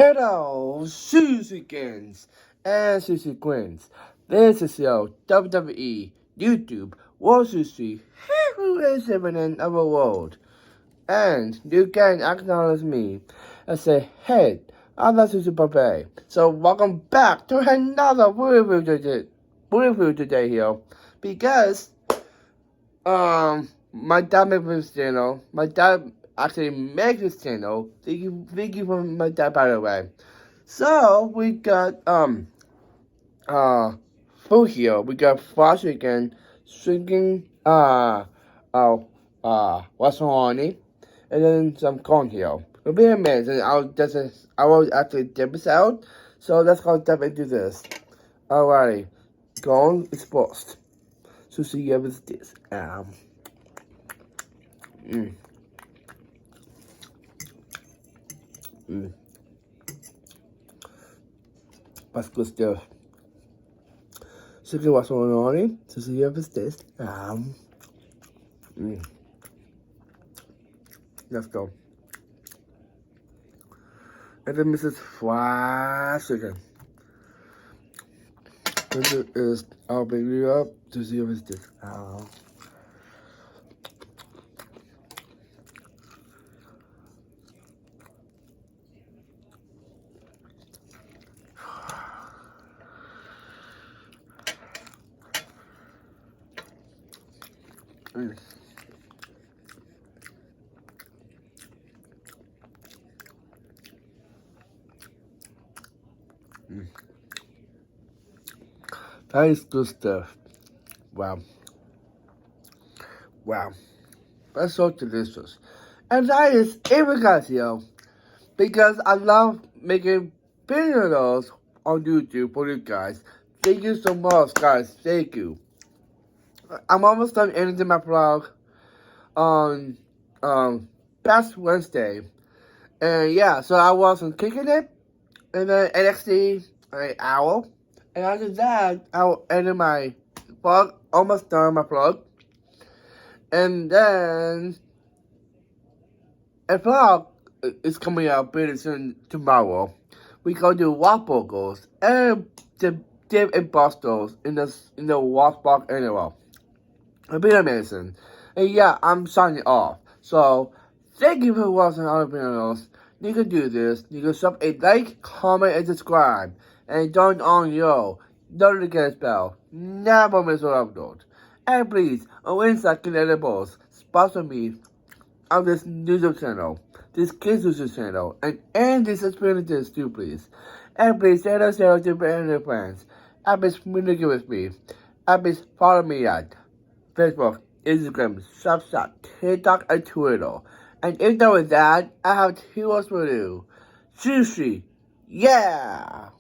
Hello, Susykins and Susie Quins. This is your WWE, YouTube, World Sushi, heavyweight champion of the world. And you can acknowledge me and say, hey, I'm not Susie Buffet. So welcome back to another review today here. Because, my dad made this channel. My dad actually made this channel. Thank you for my dad, by the way. So we got food here. We got fried chicken, what's on it, and then some corn here. It'll be a minute, and I will actually dip this out. So let's go dip into this. Alrighty, corn is first. So see you with this. That's good stuff. Chicken was on it. So see you with this. Let's go. And then Mrs. Fried Chicken. This is our baby up to see with this. That is good stuff. Wow. That's so delicious. And that is it, guys, yo. Because I love making videos on YouTube for you guys. Thank you so much, guys. Thank you. I'm almost done editing my vlog on past Wednesday. And yeah, so I wasn't kicking it. And then NXT an hour. And after that, I will edit my vlog, almost done my vlog. And then a vlog is coming out pretty soon tomorrow. We go to Waffles and dip and Bostos in the Waffle anyway. It'll be amazing. And yeah, I'm signing off. So thank you for watching all the videos. You can do this. You can sub a like, comment, and subscribe. And turn on your notification bell. Never miss an upload. And please, on Inside Connectables, sponsor me on this YouTube channel, this kids YouTube channel, and this experiences too, please. And please share us to your friends. And please communicate with me. And please follow me at Facebook, Instagram, Snapchat, TikTok, and Twitter. And if that was that, I have two words for you. Sushi, yeah!